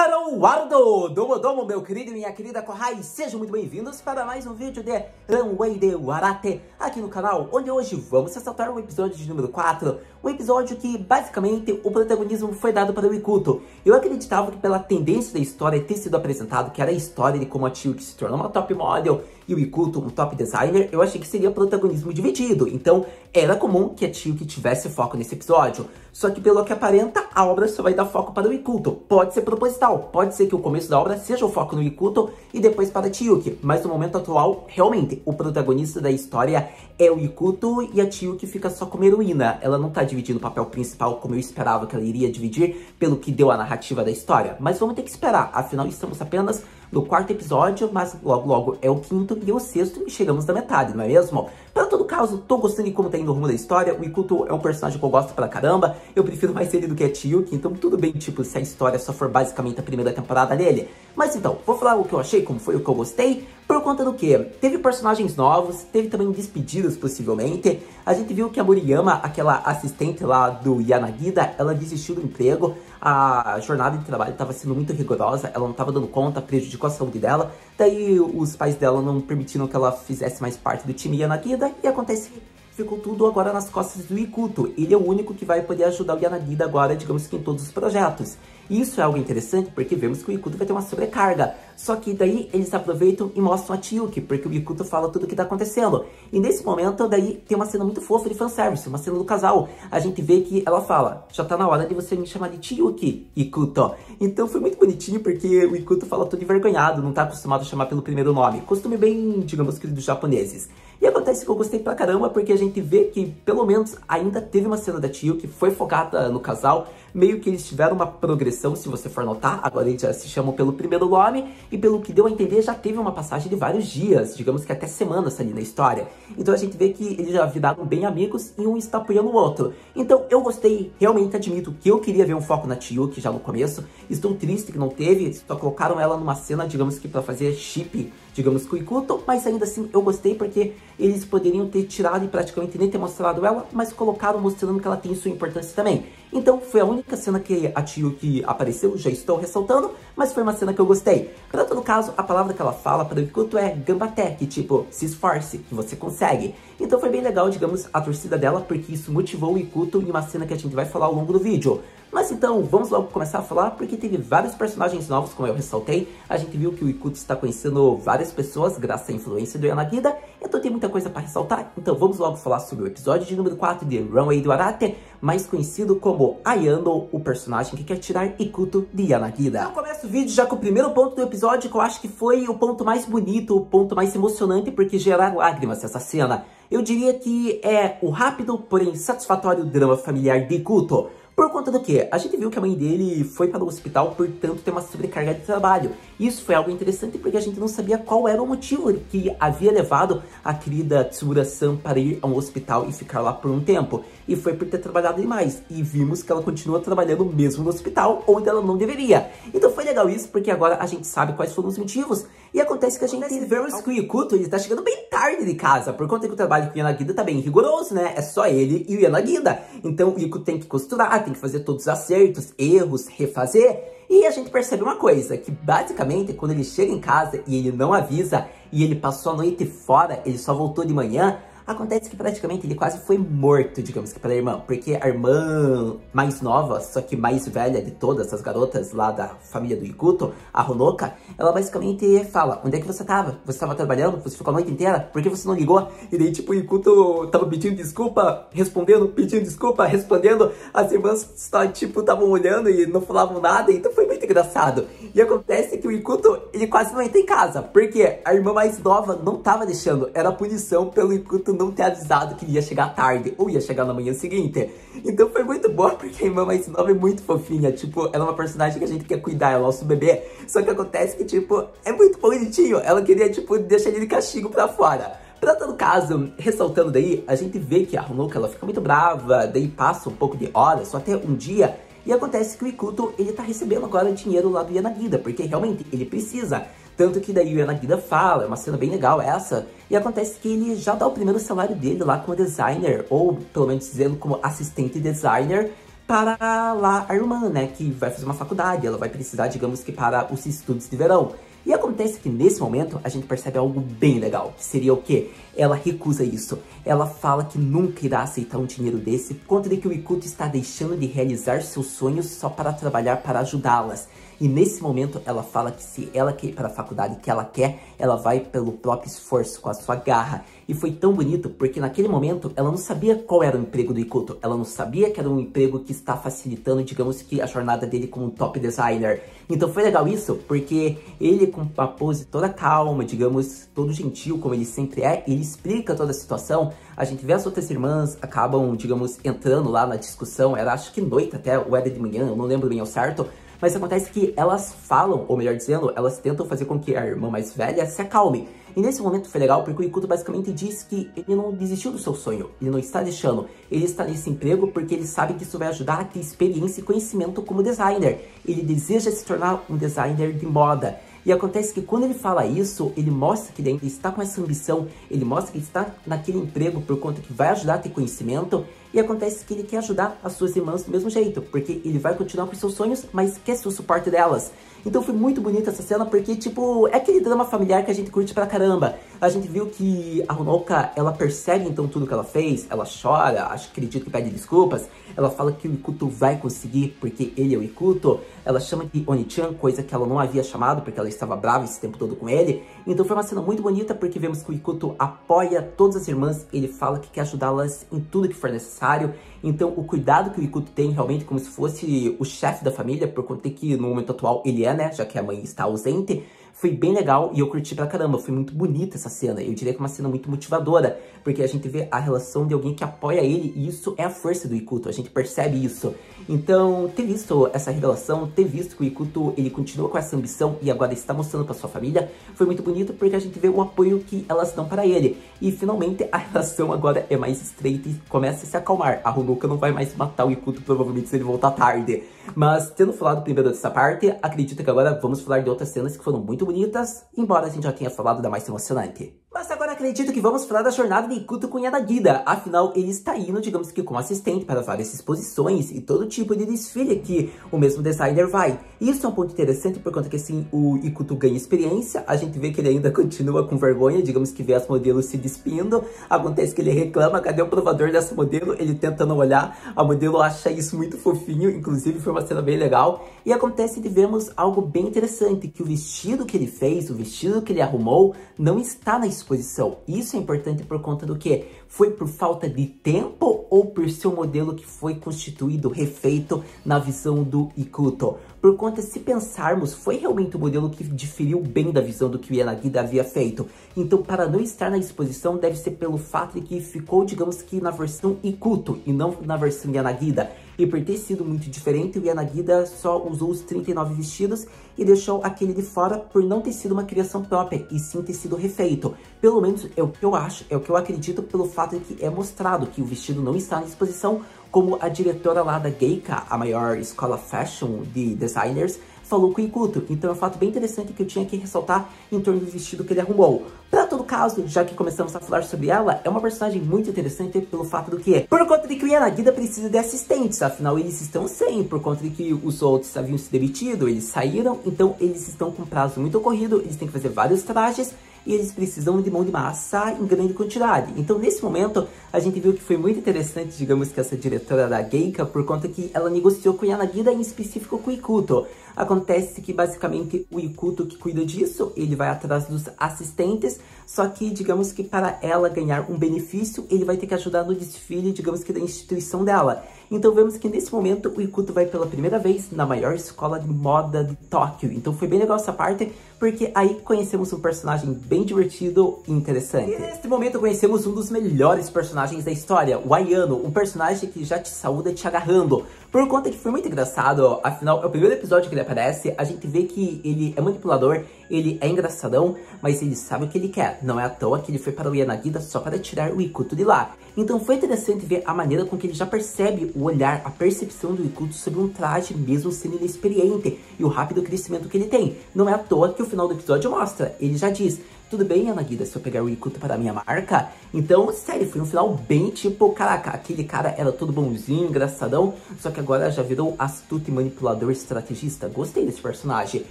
Wardo, Domo, meu querido e minha querida Kohai, sejam muito bem-vindos para mais um vídeo de Runway de Warate aqui no canal, onde hoje vamos ressaltar o episódio de número 4, um episódio que basicamente o protagonismo foi dado para o Ikuto. Eu acreditava que pela tendência da história ter sido apresentado, que era a história de como a Chiyuki se tornou uma top model e o Ikuto um top designer, eu achei que seria protagonismo dividido, então era comum que a Chiyuki tivesse foco nesse episódio. Só que pelo que aparenta, a obra só vai dar foco para o Ikuto. Pode ser proposital, pode ser que o começo da obra seja o foco no Ikuto e depois para a Chiyuki. Mas no momento atual, realmente, o protagonista da história é o Ikuto e a Chiyuki fica só como heroína. Ela não tá dividindo o papel principal como eu esperava que ela iria dividir, pelo que deu a narrativa da história. Mas vamos ter que esperar, afinal estamos apenas no 4º episódio, mas logo é o 5º e o 6º e chegamos na metade, não é mesmo? Para todo caso, tô gostando de como tá indo o rumo da história. O Ikuto é um personagem que eu gosto pra caramba, eu prefiro mais ele do que a Chiyuki, então tudo bem, tipo, se a história só for basicamente a primeira temporada dele. Mas então, vou falar o que eu achei, como foi o que eu gostei, por conta do que? Teve personagens novos, teve também despedidas possivelmente. A gente viu que a Moriyama, aquela assistente lá do Yanagida, ela desistiu do emprego. A jornada de trabalho estava sendo muito rigorosa, ela não estava dando conta, prejudicou a saúde dela. Daí os pais dela não permitiram que ela fizesse mais parte do time Yanagida e acontece que ficou tudo agora nas costas do Ikuto. Ele é o único que vai poder ajudar o Yanagida agora, digamos que em todos os projetos. E isso é algo interessante porque vemos que o Ikuto vai ter uma sobrecarga. Só que daí eles aproveitam e mostram a Chiyuki, porque o Ikuto fala tudo o que tá acontecendo. E nesse momento daí tem uma cena muito fofa de fanservice, uma cena do casal. A gente vê que ela fala, já tá na hora de você me chamar de Chiyuki, Ikuto. Então foi muito bonitinho porque o Ikuto fala tudo envergonhado, não tá acostumado a chamar pelo primeiro nome. Costume bem, digamos que dos japoneses. E acontece que eu gostei pra caramba porque a gente vê que pelo menos ainda teve uma cena da Chiyuki, foi focada no casal. Meio que eles tiveram uma progressão, se você for notar, agora eles já se chamam pelo primeiro nome, e pelo que deu a entender, já teve uma passagem de vários dias, digamos que até semanas ali na história. Então a gente vê que eles já viraram bem amigos e um está apoiando o outro. Então eu gostei, realmente admito que eu queria ver um foco na Chiyuki já no começo, estou triste que não teve, só colocaram ela numa cena, digamos que pra fazer chip, digamos, com o Ikuto, mas ainda assim eu gostei porque eles poderiam ter tirado e praticamente nem ter mostrado ela, mas colocaram mostrando que ela tem sua importância também. Então foi a única cena que a Chiyuki apareceu, já estou ressaltando, mas foi uma cena que eu gostei. Para todo caso, a palavra que ela fala para o Ikuto é gambate, que tipo, se esforce, que você consegue. Então foi bem legal, digamos, a torcida dela, porque isso motivou o Ikuto em uma cena que a gente vai falar ao longo do vídeo. Mas então, vamos logo começar a falar, porque teve vários personagens novos, como eu ressaltei. A gente viu que o Ikuto está conhecendo várias pessoas, graças à influência do Yanagida. Então tem muita coisa para ressaltar. Então vamos logo falar sobre o episódio de número 4 de Runway do Arate, mais conhecido como Ayano, o personagem que quer tirar Ikuto de Yanagida. Eu começo o vídeo já com o primeiro ponto do episódio, que eu acho que foi o ponto mais bonito, o ponto mais emocionante, porque geraram lágrimas essa cena. Eu diria que é o rápido, porém satisfatório drama familiar de Ikuto. Por conta do que? A gente viu que a mãe dele foi para o hospital, portanto tem uma sobrecarga de trabalho. Isso foi algo interessante porque a gente não sabia qual era o motivo que havia levado a querida Tsura-san para ir a um hospital e ficar lá por um tempo. E foi por ter trabalhado demais. E vimos que ela continua trabalhando mesmo no hospital, onde ela não deveria. Então foi legal isso, porque agora a gente sabe quais foram os motivos. E acontece que a gente vemos que o Ikuto ele tá chegando bem tarde de casa, por conta que o trabalho com o Yanagida tá bem rigoroso, né? É só ele e o Yanagida. Então o Ikuto tem que costurar, tem que fazer todos os acertos, erros, refazer. E a gente percebe uma coisa, que basicamente quando ele chega em casa e ele não avisa, e ele passou a noite fora, ele só voltou de manhã, acontece que praticamente ele quase foi morto, digamos que pela irmã, porque a irmã mais nova, só que mais velha de todas as garotas lá da família do Ikuto, a Honoka, ela basicamente fala, onde é que você tava? Você tava trabalhando? Você ficou a noite inteira? Por que você não ligou? E daí tipo o Ikuto tava pedindo desculpa, respondendo, pedindo desculpa, respondendo, as irmãs só tipo estavam olhando e não falavam nada, então foi muito engraçado. E acontece que o Ikuto, ele quase não entra em casa, porque a irmã mais nova não tava deixando, era punição pelo Ikuto não ter avisado que ia chegar tarde, ou ia chegar na manhã seguinte. Então foi muito bom, porque a irmã mais nova é muito fofinha, tipo, ela é uma personagem que a gente quer cuidar, é o nosso bebê. Só que acontece que, tipo, é muito bonitinho, ela queria, tipo, deixar ele de castigo pra fora. Pra todo caso, ressaltando daí, a gente vê que a Honoka, ela fica muito brava, daí passa um pouco de horas, só até um dia, e acontece que o Ikuto, ele tá recebendo agora dinheiro lá do Yanagida, porque realmente ele precisa. Tanto que daí o Yanagida fala, é uma cena bem legal essa, e acontece que ele já dá o primeiro salário dele lá como designer, ou pelo menos dizendo como assistente designer, para lá a irmã, né, que vai fazer uma faculdade, ela vai precisar, digamos que para os estudos de verão. E acontece que nesse momento a gente percebe algo bem legal, que seria o quê? Ela recusa isso. Ela fala que nunca irá aceitar um dinheiro desse, por conta de que o Ikuto está deixando de realizar seus sonhos só para trabalhar para ajudá-las. E nesse momento ela fala que se ela quer ir para a faculdade que ela quer, ela vai pelo próprio esforço, com a sua garra. E foi tão bonito porque naquele momento ela não sabia qual era o emprego do Ikuto. Ela não sabia que era um emprego que está facilitando, digamos que, a jornada dele como um top designer. Então foi legal isso, porque ele com uma pose toda calma, digamos, todo gentil como ele sempre é, ele explica toda a situação. A gente vê as outras irmãs acabam, digamos, entrando lá na discussão. Era acho que noite até, ou era de manhã, eu não lembro bem ao certo. Mas acontece que elas falam, ou melhor dizendo, elas tentam fazer com que a irmã mais velha se acalme. E nesse momento foi legal porque o Ikuto basicamente diz que ele não desistiu do seu sonho, ele não está deixando. Ele está nesse emprego porque ele sabe que isso vai ajudar a ter experiência e conhecimento como designer. Ele deseja se tornar um designer de moda. E acontece que quando ele fala isso, ele mostra que ele ainda está com essa ambição, ele mostra que ele está naquele emprego por conta que vai ajudar a ter conhecimento, e acontece que ele quer ajudar as suas irmãs do mesmo jeito, porque ele vai continuar com seus sonhos, mas quer ser o suporte delas. Então foi muito bonita essa cena, porque, tipo, é aquele drama familiar que a gente curte pra caramba. A gente viu que a Honoka, ela percebe então tudo que ela fez, ela chora, acredito que pede desculpas, ela fala que o Ikuto vai conseguir, porque ele é o Ikuto, ela chama de Oni-chan, coisa que ela não havia chamado, porque ela estava brava esse tempo todo com ele. Então foi uma cena muito bonita, porque vemos que o Ikuto apoia todas as irmãs, ele fala que quer ajudá-las em tudo que for necessário. Então o cuidado que o Ikuto tem realmente como se fosse o chefe da família, por conta que no momento atual ele é, né, já que a mãe está ausente, foi bem legal e eu curti pra caramba, foi muito bonita essa cena, eu diria que é uma cena muito motivadora, porque a gente vê a relação de alguém que apoia ele e isso é a força do Ikuto, a gente percebe isso. Então, ter visto essa revelação, ter visto que o Ikuto, ele continua com essa ambição e agora está mostrando pra sua família, foi muito bonito porque a gente vê o apoio que elas dão para ele. E finalmente a relação agora é mais estreita e começa a se acalmar. A Honoka não vai mais matar o Ikuto provavelmente se ele voltar tarde. Mas tendo falado primeiro dessa parte, acredito que agora vamos falar de outras cenas que foram muito bonitas, embora a gente já tenha falado da mais emocionante. Mas agora acredito que vamos falar da jornada de Ikuto com Yanagida. Afinal, ele está indo, digamos que como assistente para várias exposições e todo tipo de desfile que o mesmo designer vai. E isso é um ponto interessante por conta que assim, o Ikuto ganha experiência, a gente vê que ele ainda continua com vergonha, digamos que vê as modelos se despindo. Acontece que ele reclama, cadê o provador dessa modelo? Ele tenta não olhar, a modelo acha isso muito fofinho, inclusive foi uma cena bem legal. E acontece que vemos algo bem interessante, que o vestido que ele fez, o vestido que ele arrumou, não está na exposição. Isso é importante por conta do que? Foi por falta de tempo ou por ser um modelo que foi constituído, refeito na visão do Ikuto? Por conta, se pensarmos, foi realmente um modelo que diferiu bem da visão do que o Yanagida havia feito. Então, para não estar na exposição, deve ser pelo fato de que ficou, digamos que, na versão Ikuto e não na versão Yanagida. E por ter sido muito diferente, o Yanagida só usou os 39 vestidos e deixou aquele de fora por não ter sido uma criação própria, e sim ter sido refeito. Pelo menos é o que eu acho, é o que eu acredito pelo fato de que é mostrado que o vestido não está na exposição, como a diretora lá da Geika, a maior escola fashion de designers, falou com o Ikuto. Então é um fato bem interessante que eu tinha que ressaltar em torno do vestido que ele arrumou. Para todo caso, já que começamos a falar sobre ela, é uma personagem muito interessante pelo fato do que, por conta de que o Yanagida precisa de assistentes, afinal eles estão sem, por conta de que os outros haviam se demitido, eles saíram, então eles estão com prazo muito corrido, eles têm que fazer vários trajes, e eles precisam de mão de massa em grande quantidade. Então, nesse momento, a gente viu que foi muito interessante, digamos que essa diretora da Geika, por conta que ela negociou com o Yanagida, em específico com o Ikuto. Acontece que, basicamente, o Ikuto que cuida disso, ele vai atrás dos assistentes, só que, digamos que para ela ganhar um benefício, ele vai ter que ajudar no desfile, digamos que da instituição dela. Então, vemos que, nesse momento, o Ikuto vai pela primeira vez na maior escola de moda de Tóquio. Então, foi bem legal essa parte, porque aí conhecemos um personagem bem divertido e interessante. E neste momento conhecemos um dos melhores personagens da história, o Ayano, um personagem que já te saúda te agarrando. Por conta que foi muito engraçado, afinal é o primeiro episódio que ele aparece, a gente vê que ele é manipulador, ele é engraçadão, mas ele sabe o que ele quer. Não é à toa que ele foi para o Yanagida só para tirar o Ikuto de lá. Então foi interessante ver a maneira com que ele já percebe o olhar, a percepção do Ikuto sobre um traje, mesmo sendo inexperiente, e o rápido crescimento que ele tem. Não é à toa que o final do episódio mostra, ele já diz: tudo bem, Yanagida, se eu pegar o Ikuto para a minha marca? Então, sério, foi um final bem tipo, caraca, aquele cara era todo bonzinho, engraçadão, só que agora já virou astuto e manipulador estrategista. Gostei desse personagem.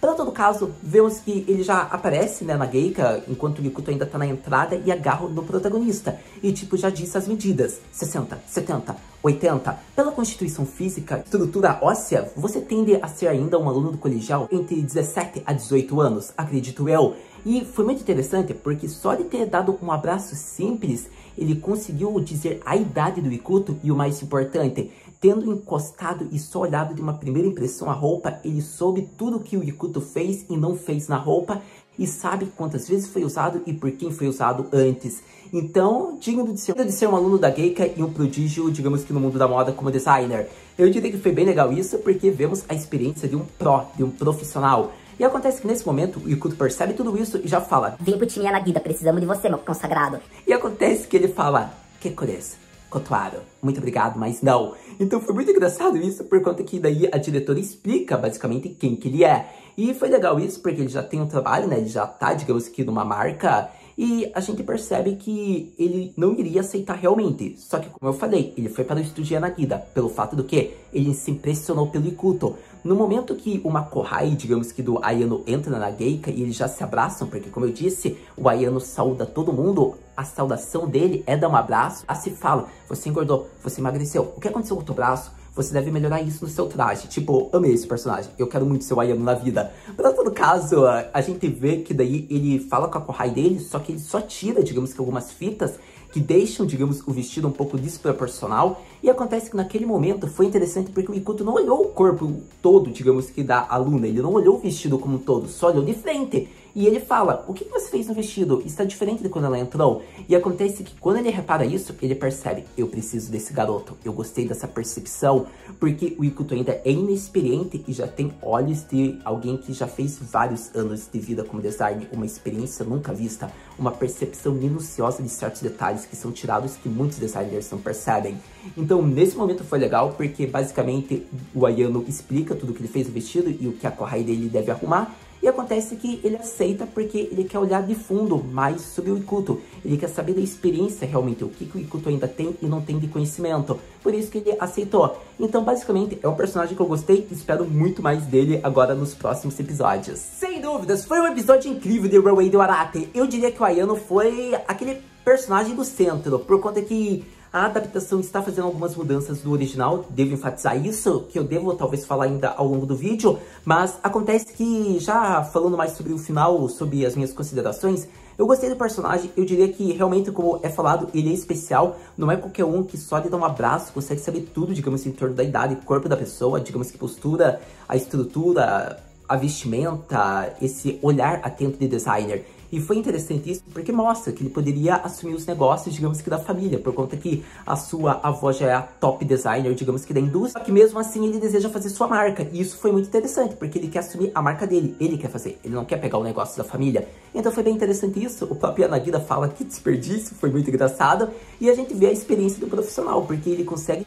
Para todo caso, vemos que ele já aparece, né, na Geika, enquanto o Ikuto ainda tá na entrada e agarra no protagonista. E tipo, já disse as medidas, 60, 70, 80. Pela constituição física, estrutura óssea, você tende a ser ainda um aluno do colegial entre 17 a 18 anos, acredito eu. E foi muito interessante porque só de ter dado um abraço simples, ele conseguiu dizer a idade do Ikuto e o mais importante, tendo encostado e só olhado de uma primeira impressão a roupa, ele soube tudo que o Ikuto fez e não fez na roupa e sabe quantas vezes foi usado e por quem foi usado antes. Então, digno de ser um aluno da Geika e um prodígio, digamos que no mundo da moda como designer. Eu diria que foi bem legal isso porque vemos a experiência de um profissional. E acontece que nesse momento o Ikuto percebe tudo isso e já fala: vem pro time Yanagida, precisamos de você, meu consagrado. E acontece que ele fala: que coisa, Kotoaro, muito obrigado, mas não. Então foi muito engraçado isso, por conta que daí a diretora explica basicamente quem que ele é. E foi legal isso, porque ele já tem um trabalho, né, ele já tá, digamos que numa marca, e a gente percebe que ele não iria aceitar realmente. Só que, como eu falei, ele foi para o estúdio Yanagida, pelo fato do que ele se impressionou pelo Ikuto. No momento que o Makohai, digamos que do Ayano, entra na Geika e eles já se abraçam, porque como eu disse, o Ayano sauda todo mundo, a saudação dele é dar um abraço, se fala: você engordou, você emagreceu, o que aconteceu com o teu braço? Você deve melhorar isso no seu traje. Tipo, amei esse personagem, eu quero muito ser o Ayano na vida. Pra todo caso, a gente vê que daí ele fala com a Kohai dele, só que ele só tira, digamos que algumas fitas que deixam, digamos, o vestido um pouco desproporcional. E acontece que naquele momento foi interessante porque o Ikuto não olhou o corpo todo, digamos que da aluna, ele não olhou o vestido como um todo, só olhou de frente. E ele fala: o que você fez no vestido? Está diferente de quando ela entrou. E acontece que quando ele repara isso, ele percebe: eu preciso desse garoto. Eu gostei dessa percepção, porque o Ikuto ainda é inexperiente e já tem olhos de alguém que já fez vários anos de vida como design, uma experiência nunca vista, uma percepção minuciosa de certos detalhes que são tirados que muitos designers não percebem. Então, nesse momento foi legal, porque basicamente o Ayano explica tudo que ele fez no vestido e o que a Kohai dele deve arrumar. E acontece que ele aceita porque ele quer olhar de fundo mais sobre o Ikuto. Ele quer saber da experiência realmente, o que o Ikuto ainda tem e não tem de conhecimento. Por isso que ele aceitou. Então, basicamente, é um personagem que eu gostei e espero muito mais dele agora nos próximos episódios. Sem dúvidas, foi um episódio incrível de Runway do Arate. Eu diria que o Ayano foi aquele personagem do centro, por conta que a adaptação está fazendo algumas mudanças do original, devo enfatizar isso, que eu devo talvez falar ainda ao longo do vídeo, mas acontece que, já falando mais sobre o final, sobre as minhas considerações, eu gostei do personagem, eu diria que realmente, como é falado, ele é especial, não é qualquer um que só de dar um abraço consegue saber tudo, digamos, em torno da idade, corpo da pessoa, digamos que postura, a estrutura, a vestimenta, esse olhar atento de designer. E foi interessante isso porque mostra que ele poderia assumir os negócios, digamos que da família, por conta que a sua avó já é a top designer, digamos que da indústria, só que mesmo assim ele deseja fazer sua marca. E isso foi muito interessante, porque ele quer assumir a marca dele, ele quer fazer, ele não quer pegar o negócio da família. Então foi bem interessante isso, o próprio Yanagida fala que desperdício, foi muito engraçado, e a gente vê a experiência do profissional, porque ele consegue,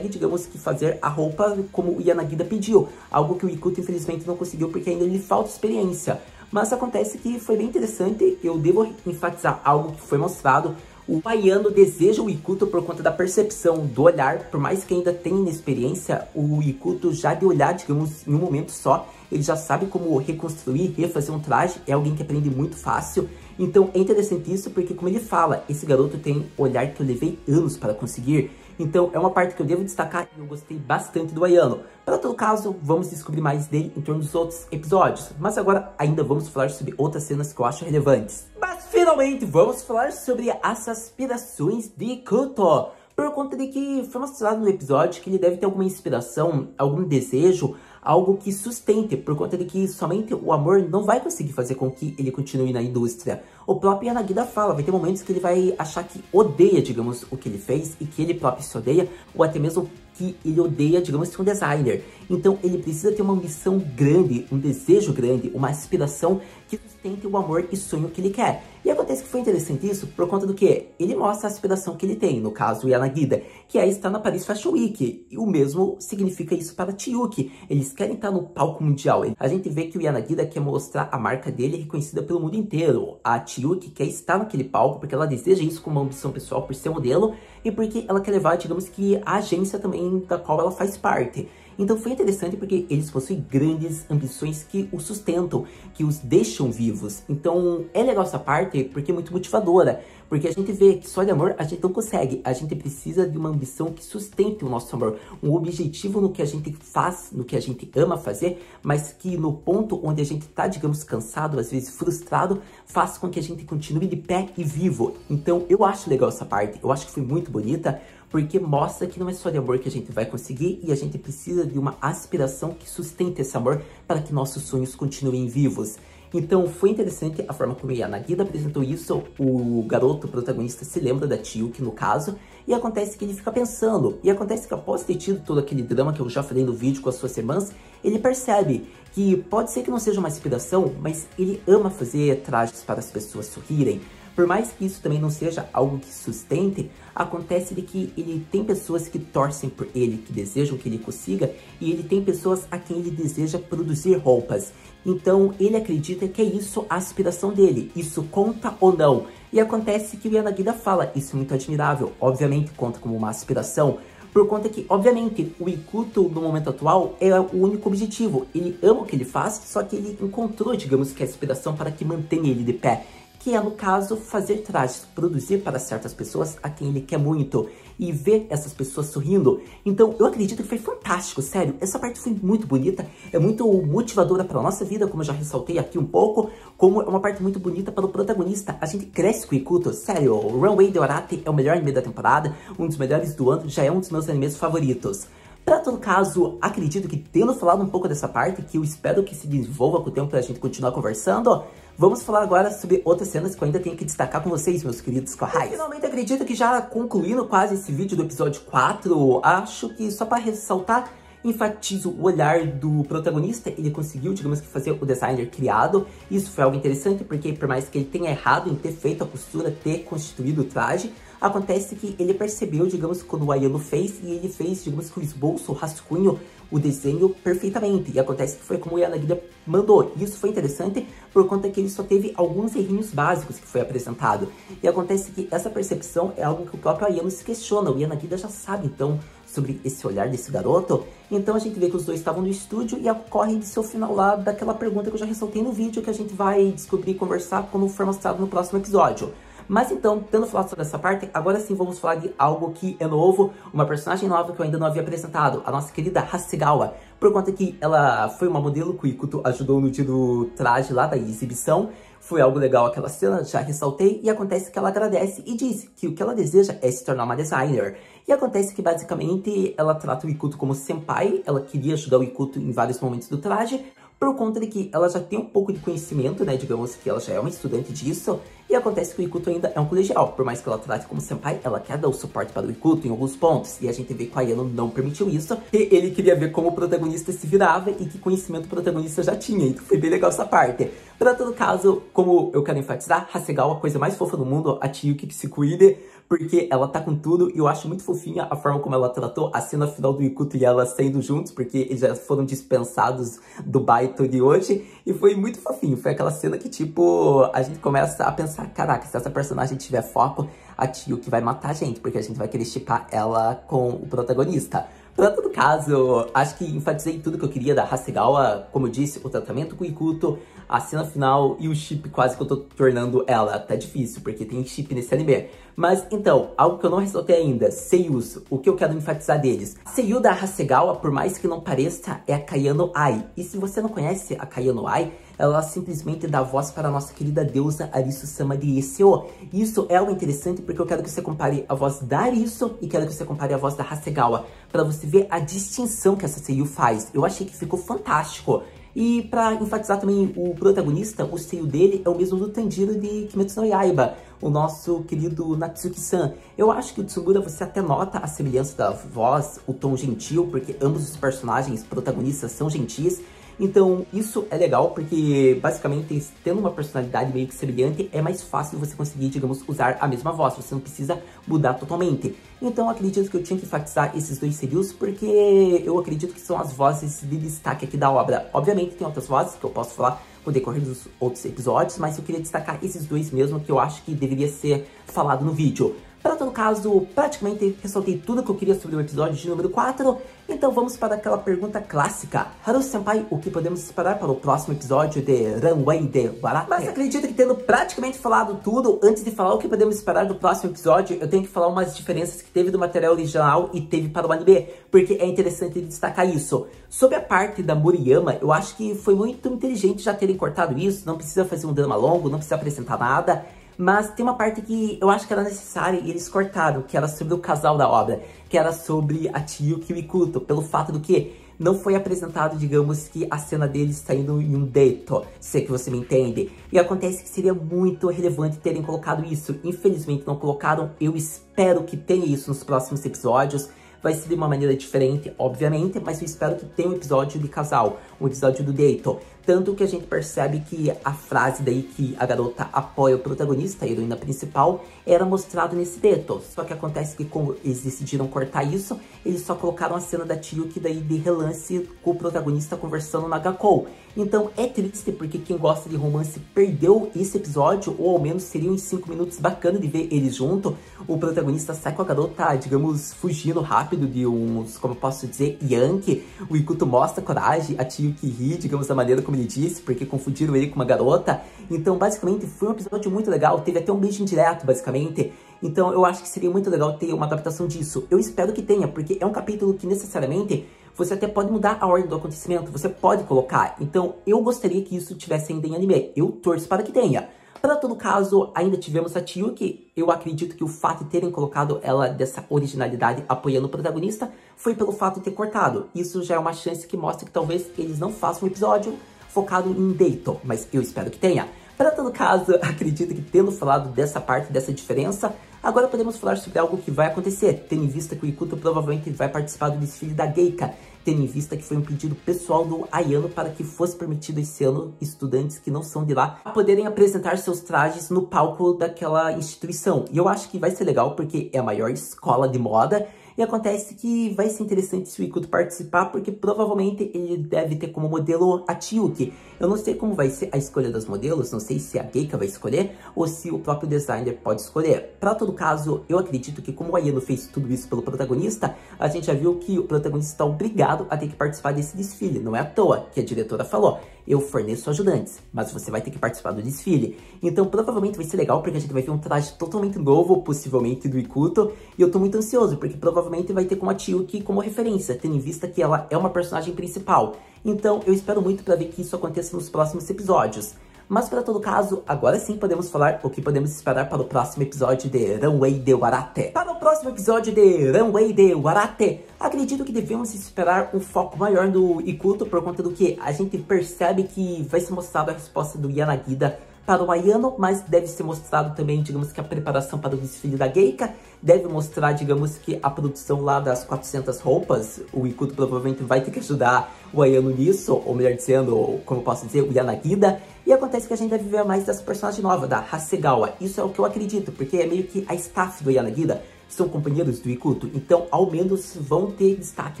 digamos que fazer a roupa como o Yanagida pediu, algo que o Ikuto infelizmente não conseguiu porque ainda lhe falta experiência. Mas acontece que foi bem interessante, eu devo enfatizar algo que foi mostrado. O Ayano deseja o Ikuto por conta da percepção, do olhar, por mais que ainda tenha inexperiência, o Ikuto já de olhar, digamos, em um momento só, ele já sabe como reconstruir, refazer um traje, é alguém que aprende muito fácil. Então é interessante isso porque, como ele fala, esse garoto tem olhar que eu levei anos para conseguir. Então é uma parte que eu devo destacar e eu gostei bastante do Ayano. Para todo caso, vamos descobrir mais dele em torno dos outros episódios. Mas agora ainda vamos falar sobre outras cenas que eu acho relevantes. Mas finalmente vamos falar sobre as aspirações de Ikuto. Por conta de que foi mostrado no episódio que ele deve ter alguma inspiração, algum desejo, algo que sustente, por conta de que somente o amor não vai conseguir fazer com que ele continue na indústria. O próprio Yanagida fala, vai ter momentos que ele vai achar que odeia, digamos, o que ele fez e que ele próprio se odeia, ou até mesmo que ele odeia, digamos, ser um designer. Então ele precisa ter uma ambição grande, um desejo grande, uma aspiração que sustente o amor e sonho que ele quer. E acontece que foi interessante isso por conta do que? Ele mostra a aspiração que ele tem, no caso o Yanagida, que é estar na Paris Fashion Week. E o mesmo significa isso para a Chiyuki. Eles querem estar no palco mundial. A gente vê que o Yanagida quer mostrar a marca dele reconhecida pelo mundo inteiro. A Chiyuki quer estar naquele palco porque ela deseja isso como uma ambição pessoal por ser modelo e porque ela quer levar, digamos que, a agência também da qual ela faz parte. Então foi interessante porque eles possuem grandes ambições que os sustentam, que os deixam vivos. Então é legal essa parte porque é muito motivadora. Porque a gente vê que só de amor a gente não consegue. A gente precisa de uma ambição que sustente o nosso amor. Um objetivo no que a gente faz, no que a gente ama fazer, mas que no ponto onde a gente tá, digamos, cansado, às vezes frustrado, faz com que a gente continue de pé e vivo. Então eu acho legal essa parte. Eu acho que foi muito bonita. Porque mostra que não é só de amor que a gente vai conseguir e a gente precisa de uma aspiração que sustente esse amor para que nossos sonhos continuem vivos. Então foi interessante a forma como a Yanagida apresentou isso. O garoto protagonista se lembra da Chiyuki no caso e acontece que ele fica pensando. E acontece que após ter tido todo aquele drama que eu já falei no vídeo com as suas irmãs, ele percebe que pode ser que não seja uma inspiração, mas ele ama fazer trajes para as pessoas sorrirem. Por mais que isso também não seja algo que sustente, acontece de que ele tem pessoas que torcem por ele, que desejam que ele consiga, e ele tem pessoas a quem ele deseja produzir roupas. Então ele acredita que é isso a aspiração dele, isso conta ou não. E acontece que o Yanagida fala, isso é muito admirável, obviamente conta como uma aspiração, por conta que, obviamente, o Ikuto, no momento atual, é o único objetivo. Ele ama o que ele faz, só que ele encontrou, digamos que a aspiração para que mantenha ele de pé. Que é, no caso, fazer trajes, produzir para certas pessoas a quem ele quer muito e ver essas pessoas sorrindo. Então, eu acredito que foi fantástico, sério. Essa parte foi muito bonita, é muito motivadora para a nossa vida, como eu já ressaltei aqui um pouco, como é uma parte muito bonita para o protagonista. A gente cresce com o Ikuto, sério. O Runway de Arate é o melhor anime da temporada, um dos melhores do ano, já é um dos meus animes favoritos. Para todo caso, acredito que tendo falado um pouco dessa parte, que eu espero que se desenvolva com o tempo para a gente continuar conversando, vamos falar agora sobre outras cenas que eu ainda tenho que destacar com vocês, meus queridos corrais. Finalmente acredito que já concluindo quase esse vídeo do episódio 4, acho que só para ressaltar, enfatizo o olhar do protagonista, ele conseguiu, digamos que, fazer o designer criado. Isso foi algo interessante, porque por mais que ele tenha errado em ter feito a costura, ter constituído o traje, acontece que ele percebeu, digamos, quando o Ayano fez, e ele fez, digamos que o esboço, o rascunho, o desenho perfeitamente. E acontece que foi como o Yanagida mandou. E isso foi interessante por conta que ele só teve alguns errinhos básicos que foi apresentado. E acontece que essa percepção é algo que o próprio Ayano se questiona. O Yanagida já sabe, então, sobre esse olhar desse garoto. Então a gente vê que os dois estavam no estúdio e ocorre de seu final lá daquela pergunta que eu já ressaltei no vídeo, que a gente vai descobrir e conversar quando for mostrado no próximo episódio. Mas então, tendo falado sobre essa parte, agora sim vamos falar de algo que é novo, uma personagem nova que eu ainda não havia apresentado, a nossa querida Hasegawa. Por conta que ela foi uma modelo que o Ikuto ajudou no dia do traje lá da exibição. Foi algo legal aquela cena, já ressaltei, e acontece que ela agradece e diz que o que ela deseja é se tornar uma designer. E acontece que basicamente ela trata o Ikuto como senpai, ela queria ajudar o Ikuto em vários momentos do traje, por conta de que ela já tem um pouco de conhecimento, né, digamos que ela já é uma estudante disso, e acontece que o Ikuto ainda é um colegial, por mais que ela trate como senpai, ela quer dar o suporte para o Ikuto em alguns pontos, e a gente vê que o Ayano não permitiu isso, e ele queria ver como o protagonista se virava e que conhecimento o protagonista já tinha, então foi bem legal essa parte. Para todo caso, como eu quero enfatizar, Hasegawa, a coisa mais fofa do mundo, a Chiyuki que se cuide, porque ela tá com tudo, e eu acho muito fofinha a forma como ela tratou a cena final do Ikuto e ela saindo juntos, porque eles já foram dispensados do baito de hoje, e foi muito fofinho. Foi aquela cena que, tipo, a gente começa a pensar, caraca, se essa personagem tiver foco, a Chiyuki vai matar a gente, porque a gente vai querer shippar ela com o protagonista. Para todo caso, acho que enfatizei tudo que eu queria da Hasegawa, como eu disse, o tratamento com o Ikuto, a cena final e o chip quase que eu tô tornando ela. Tá difícil, porque tem chip nesse anime. Mas, então, algo que eu não ressaltei ainda, seiyus, o que eu quero enfatizar deles. A seiyu da Hasegawa, por mais que não pareça, é a Kayano Ai. E se você não conhece a Kayano Ai, ela simplesmente dá voz para a nossa querida deusa Arisu-sama de Isseo. Isso é algo interessante porque eu quero que você compare a voz da Arisu e quero que você compare a voz da Hasegawa, para você ver a distinção que essa seiyu faz. Eu achei que ficou fantástico. E pra enfatizar também o protagonista, o seio dele é o mesmo do Tanjiro de Kimetsu no Yaiba, o nosso querido Natsuki-san. Eu acho que o Tsugura, você até nota a semelhança da voz, o tom gentil, porque ambos os personagens protagonistas são gentis. Então isso é legal porque basicamente tendo uma personalidade meio que semelhante é mais fácil você conseguir, digamos, usar a mesma voz, você não precisa mudar totalmente. Então acredito que eu tinha que enfatizar esses dois serios porque eu acredito que são as vozes de destaque aqui da obra. Obviamente tem outras vozes que eu posso falar no decorrer dos outros episódios, mas eu queria destacar esses dois mesmo que eu acho que deveria ser falado no vídeo. Para todo caso, praticamente ressaltei tudo que eu queria sobre o episódio de número 4, então vamos para aquela pergunta clássica. Haru-senpai, o que podemos esperar para o próximo episódio de Runway de Warate? Mas acredito que tendo praticamente falado tudo, antes de falar o que podemos esperar do próximo episódio, eu tenho que falar umas diferenças que teve do material original e teve para o anime, porque é interessante destacar isso. Sobre a parte da Moriyama, eu acho que foi muito inteligente já terem cortado isso, não precisa fazer um drama longo, não precisa apresentar nada. Mas tem uma parte que eu acho que era necessária e eles cortaram, que era sobre o casal da obra, que era sobre a Chiyuki e o Ikuto, pelo fato do que não foi apresentado, digamos, que a cena deles saindo em um date, se é que você me entende. E acontece que seria muito relevante terem colocado isso. Infelizmente não colocaram, eu espero que tenha isso nos próximos episódios. Vai ser de uma maneira diferente, obviamente, mas eu espero que tenha um episódio de casal, um episódio do date. Tanto que a gente percebe que a frase daí que a garota apoia o protagonista, a heroína principal, era mostrado nesse date. Só que acontece que como eles decidiram cortar isso, eles só colocaram a cena da Chiyuki daí de relance com o protagonista conversando na Gakkou. Então é triste porque quem gosta de romance perdeu esse episódio, ou ao menos seriam em 5 minutos bacana de ver eles junto. O protagonista sai com a garota, digamos, fugindo rápido de uns, como eu posso dizer, Yankee. O Ikuto mostra coragem, a Chiyuki ri, digamos, da maneira como ele disse, porque confundiram ele com uma garota. Então, basicamente, foi um episódio muito legal. Teve até um beijo indireto, basicamente. Então, eu acho que seria muito legal ter uma adaptação disso. Eu espero que tenha, porque é um capítulo que, necessariamente, você até pode mudar a ordem do acontecimento. Você pode colocar. Então, eu gostaria que isso tivesse ainda em anime. Eu torço para que tenha. Para todo caso, ainda tivemos a Chiyuki. Eu acredito que o fato de terem colocado ela dessa originalidade apoiando o protagonista foi pelo fato de ter cortado. Isso já é uma chance que mostra que talvez eles não façam um episódio focado em Dayton, mas eu espero que tenha. Para todo caso, acredito que tendo falado dessa parte, dessa diferença, agora podemos falar sobre algo que vai acontecer, tendo em vista que o Ikuto provavelmente vai participar do desfile da Geika, tendo em vista que foi um pedido pessoal do Ayano para que fosse permitido esse ano estudantes que não são de lá a poderem apresentar seus trajes no palco daquela instituição. E eu acho que vai ser legal porque é a maior escola de moda. E acontece que vai ser interessante se o Ikuto participar, porque provavelmente ele deve ter como modelo a Chiyuki. Eu não sei como vai ser a escolha dos modelos, não sei se a Geika vai escolher ou se o próprio designer pode escolher. Para todo caso, eu acredito que como o Ayano fez tudo isso pelo protagonista, a gente já viu que o protagonista está obrigado a ter que participar desse desfile. Não é à toa que a diretora falou, eu forneço ajudantes, mas você vai ter que participar do desfile. Então provavelmente vai ser legal, porque a gente vai ver um traje totalmente novo, possivelmente do Ikuto. E eu tô muito ansioso, porque provavelmente vai ter como a Chiyuki como referência, tendo em vista que ela é uma personagem principal. Então eu espero muito para ver que isso aconteça nos próximos episódios. Mas para todo caso, agora sim podemos falar o que podemos esperar para o próximo episódio de Runway de Warate. Para o próximo episódio de Runway de Warate, acredito que devemos esperar um foco maior no Ikuto, por conta do que a gente percebe que vai ser mostrada a resposta do Yanagida para o Ayano, mas deve ser mostrado também, digamos que a preparação para o desfile da Geika, deve mostrar, digamos que a produção lá das 400 roupas, o Ikuto provavelmente vai ter que ajudar o Ayano nisso, ou melhor dizendo, como eu posso dizer, o Yanagida, e acontece que a gente deve ver mais dessa personagem nova, da Hasegawa, isso é o que eu acredito, porque é meio que a staff do Yanagida, são companheiros do Ikuto, então ao menos vão ter destaque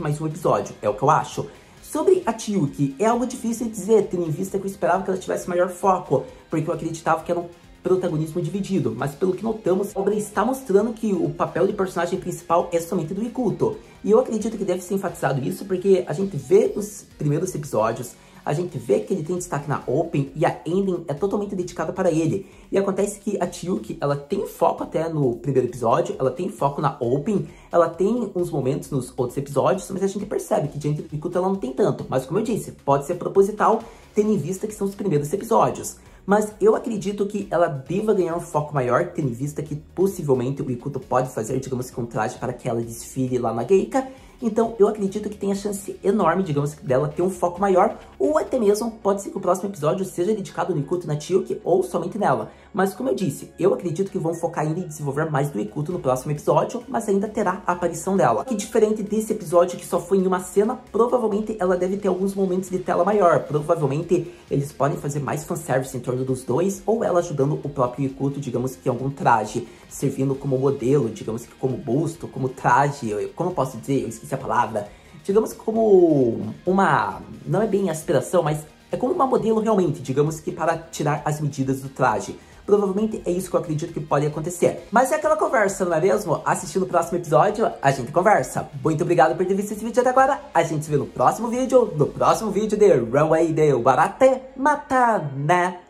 mais um episódio, é o que eu acho. Sobre a Chiyuki, é algo difícil de dizer, tendo em vista que eu esperava que ela tivesse maior foco, porque eu acreditava que era um protagonismo dividido, mas pelo que notamos, a obra está mostrando que o papel de personagem principal é somente do Ikuto. E eu acredito que deve ser enfatizado isso, porque a gente vê os primeiros episódios, a gente vê que ele tem destaque na Open e a ending é totalmente dedicada para ele. E acontece que a Chiyuki, ela tem foco até no primeiro episódio, ela tem foco na Open, ela tem uns momentos nos outros episódios, mas a gente percebe que diante do Ikuto ela não tem tanto. Mas como eu disse, pode ser proposital, tendo em vista que são os primeiros episódios. Mas eu acredito que ela deva ganhar um foco maior, tendo em vista que possivelmente o Ikuto pode fazer, digamos que um traje para que ela desfile lá na Geika. Então eu acredito que tem a chance enorme, digamos, dela ter um foco maior, ou até mesmo pode ser que o próximo episódio seja dedicado no Ikuto e na Chiyuki, ou somente nela. Mas como eu disse, eu acredito que vão focar ainda em desenvolver mais do Ikuto no próximo episódio, mas ainda terá a aparição dela. Que diferente desse episódio que só foi em uma cena, provavelmente ela deve ter alguns momentos de tela maior. Provavelmente eles podem fazer mais fanservice em torno dos dois, ou ela ajudando o próprio Ikuto, digamos que em algum traje, servindo como modelo, digamos que como busto, como traje, como eu posso dizer, eu esqueci a palavra, digamos que como uma, não é bem aspiração, mas é como uma modelo realmente, digamos que para tirar as medidas do traje. Provavelmente é isso que eu acredito que pode acontecer. Mas é aquela conversa, não é mesmo? Assistindo o próximo episódio, a gente conversa. Muito obrigado por ter visto esse vídeo até agora. A gente se vê no próximo vídeo de Runway de Warate Mata, né?